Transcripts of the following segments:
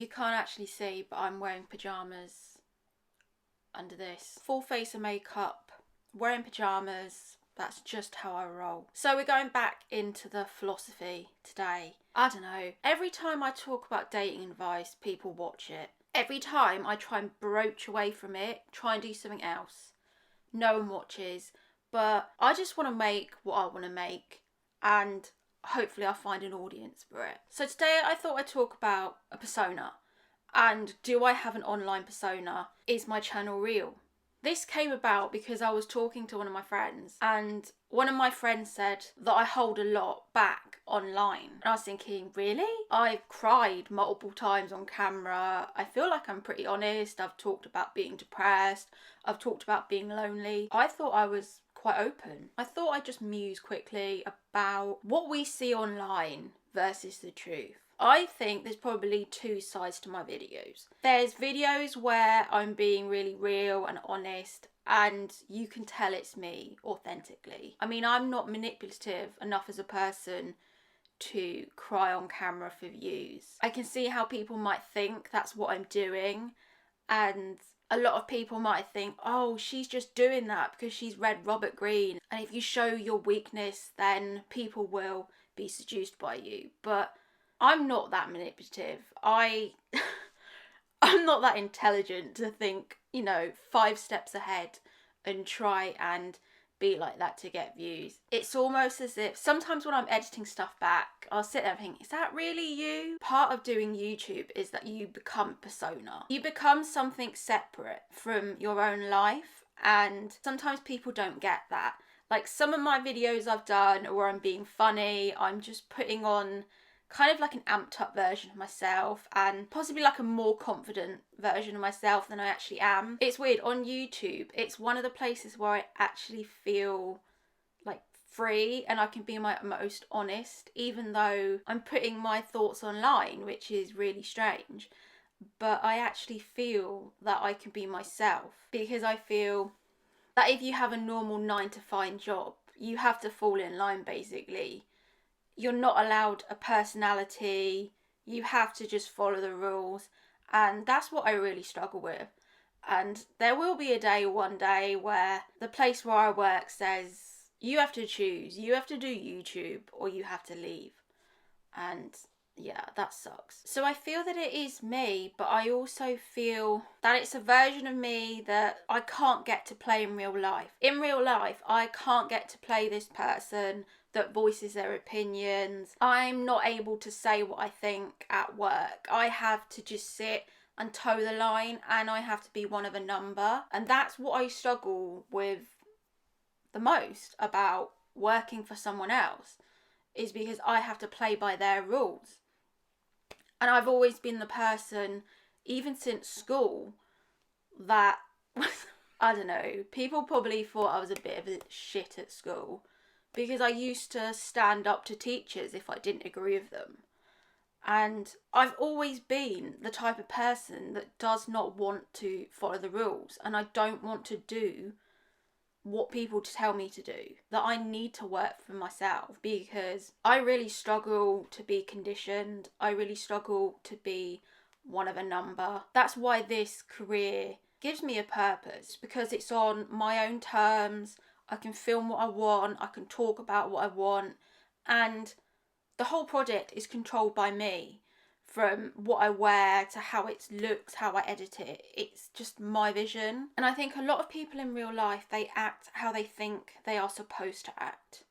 You can't actually see, but I'm wearing pyjamas under this. Full face of makeup, wearing pyjamas. That's just how I roll. So we're going back into the philosophy today. I don't know. Every time I talk about dating advice, people watch it. Every time I try and broach away from it, try and do something else, no one watches. But I just want to make what I want to make, and hopefully I'll find an audience for it. So today I thought I'd talk about a persona. And do I have an online persona? Is my channel real? This came about because I was talking to one of my friends, and one of my friends said that I hold a lot back online. And I was thinking, really? I've cried multiple times on camera. I feel like I'm pretty honest. I've talked about being depressed. I've talked about being lonely. I thought I was quite open. I thought I'd just muse quickly about what we see online versus the truth. I think there's probably two sides to my videos. There's videos where I'm being really real and honest, and you can tell it's me authentically. I mean, I'm not manipulative enough as a person to cry on camera for views. I can see how people might think that's what I'm doing, and a lot of people might think, oh, she's just doing that because she's read Robert Greene, and if you show your weakness, then people will be seduced by you. But I'm not that manipulative. I'm not that intelligent to think, 5 steps ahead and try and be like that to get views. It's almost as if sometimes when I'm editing stuff back, I'll sit there and think, is that really you? Part of doing YouTube is that you become a persona. You become something separate from your own life, and sometimes people don't get that. Like some of my videos I've done where I'm being funny, I'm just putting on kind of like an amped up version of myself, and possibly like a more confident version of myself than I actually am. It's weird, on YouTube, it's one of the places where I actually feel like free and I can be my most honest, even though I'm putting my thoughts online, which is really strange. But I actually feel that I can be myself, because I feel that if you have a normal 9 to 5 job, you have to fall in line basically. You're not allowed a personality. You have to just follow the rules. And that's what I really struggle with. And there will be a day one day where the place where I work says, you have to choose. You have to do YouTube or you have to leave. And yeah, that sucks. So I feel that it is me, but I also feel that it's a version of me that I can't get to play in real life. In real life, I can't get to play this person that voices their opinions. I'm not able to say what I think at work. I have to just sit and toe the line, and I have to be one of a number. And that's what I struggle with the most about working for someone else, is because I have to play by their rules. And I've always been the person, even since school, that I don't know, people probably thought I was a bit of a shit at school, because I used to stand up to teachers if I didn't agree with them. And I've always been the type of person that does not want to follow the rules, and I don't want to do what people tell me to do. That I need to work for myself, because I really struggle to be conditioned. I really struggle to be one of a number. That's why this career gives me a purpose, because it's on my own terms. I can film what I want, I can talk about what I want, and the whole project is controlled by me. From what I wear to how it looks, how I edit it, it's just my vision. And I think a lot of people in real life, they act how they think they are supposed to act.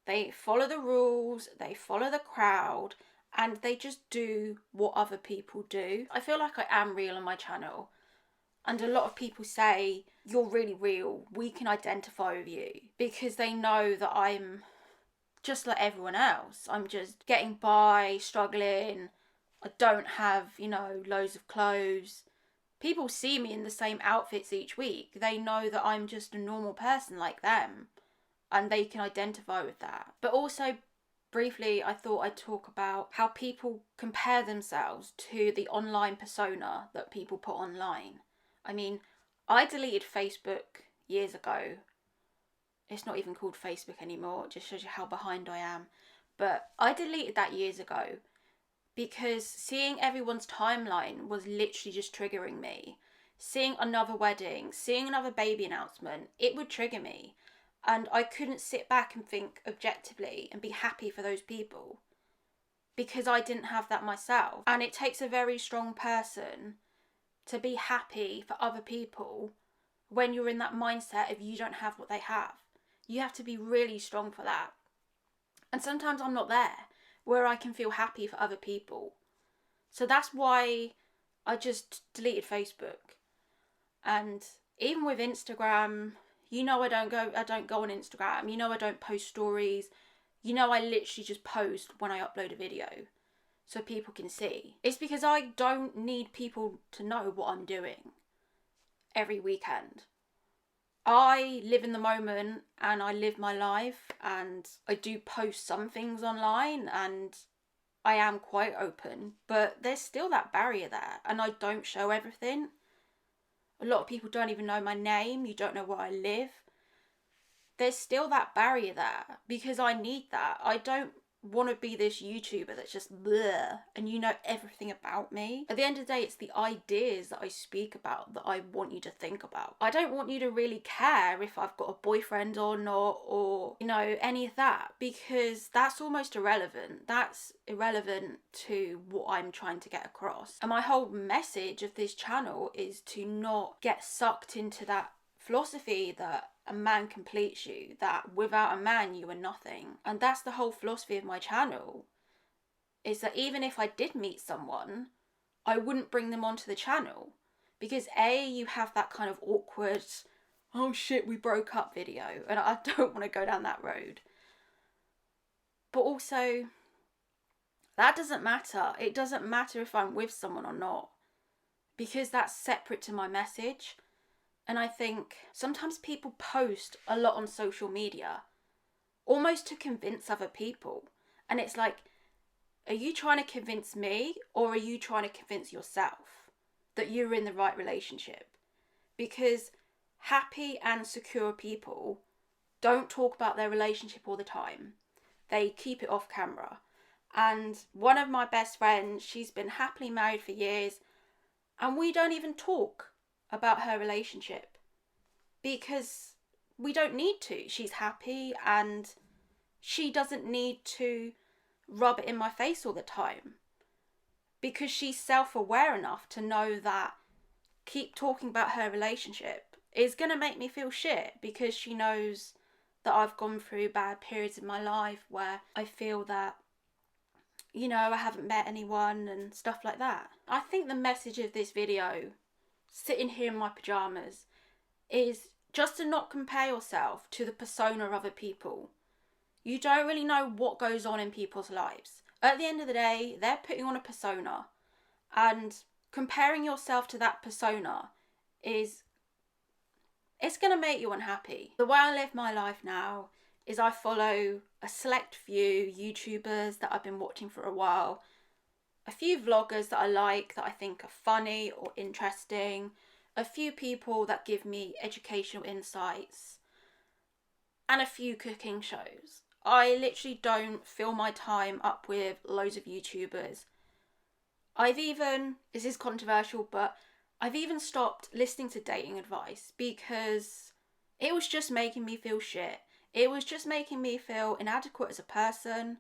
They follow the rules, they follow the crowd, and they just do what other people do. I feel like I am real on my channel. And a lot of people say, you're really real, we can identify with you, because they know that I'm just like everyone else. I'm just getting by, struggling. I don't have, loads of clothes. People see me in the same outfits each week. They know that I'm just a normal person like them, and they can identify with that. But also, briefly, I thought I'd talk about how people compare themselves to the online persona that people put online. I mean, I deleted Facebook years ago. It's not even called Facebook anymore. It just shows you how behind I am. But I deleted that years ago because seeing everyone's timeline was literally just triggering me. Seeing another wedding, seeing another baby announcement, it would trigger me. And I couldn't sit back and think objectively and be happy for those people because I didn't have that myself. And it takes a very strong person to be happy for other people when you're in that mindset of you don't have what they have. You have to be really strong for that. And sometimes I'm not there where I can feel happy for other people. So that's why I just deleted Facebook. And even with Instagram, I don't go on Instagram. I don't post stories. I literally just post when I upload a video so people can see. It's because I don't need people to know what I'm doing every weekend. I live in the moment and I live my life, and I do post some things online and I am quite open, but there's still that barrier there, and I don't show everything. A lot of people don't even know my name. You don't know where I live. There's still that barrier there because I need that. I don't want to be this YouTuber that's just bleh and you know everything about me. At the end of the day, it's the ideas that I speak about that I want you to think about. I don't want you to really care if I've got a boyfriend or not, or any of that, because that's almost irrelevant. That's irrelevant to what I'm trying to get across. And my whole message of this channel is to not get sucked into that philosophy that a man completes you, that without a man you are nothing. And that's the whole philosophy of my channel, is that even if I did meet someone, I wouldn't bring them onto the channel, because you have that kind of awkward, oh shit, we broke up video, and I don't want to go down that road. But also, that doesn't matter. It doesn't matter if I'm with someone or not, because that's separate to my message. And I think sometimes people post a lot on social media almost to convince other people. And it's like, are you trying to convince me, or are you trying to convince yourself that you're in the right relationship? Because happy and secure people don't talk about their relationship all the time. They keep it off camera. And one of my best friends, she's been happily married for years, and we don't even talk about her relationship because we don't need to. She's happy and she doesn't need to rub it in my face all the time, because she's self-aware enough to know that keep talking about her relationship is going to make me feel shit, because she knows that I've gone through bad periods in my life where I feel that I haven't met anyone and stuff like that. I think the message of this video, sitting here in my pajamas, is just to not compare yourself to the persona of other people. You don't really know what goes on in people's lives. At the end of the day, they're putting on a persona, and comparing yourself to that persona it's going to make you unhappy. The way I live my life now is I follow a select few YouTubers that I've been watching for a while, a few vloggers that I like, that I think are funny or interesting, a few people that give me educational insights, and a few cooking shows. I literally don't fill my time up with loads of YouTubers. This is controversial, but I've even stopped listening to dating advice because it was just making me feel shit. It was just making me feel inadequate as a person.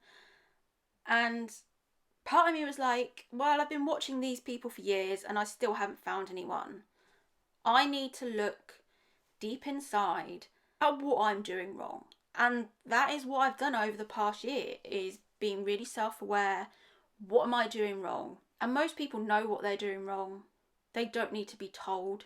And part of me was like, well, I've been watching these people for years and I still haven't found anyone. I need to look deep inside at what I'm doing wrong. And that is what I've done over the past year, is being really self-aware. What am I doing wrong? And most people know what they're doing wrong. They don't need to be told.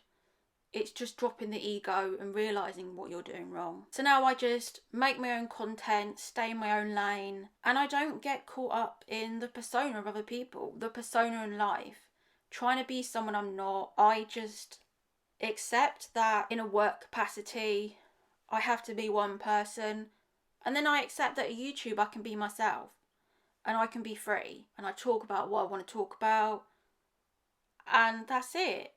It's just dropping the ego and realising what you're doing wrong. So now I just make my own content, stay in my own lane, and I don't get caught up in the persona of other people, the persona in life, trying to be someone I'm not. I just accept that in a work capacity, I have to be one person, and then I accept that at YouTube I can be myself, and I can be free, and I talk about what I want to talk about, and that's it.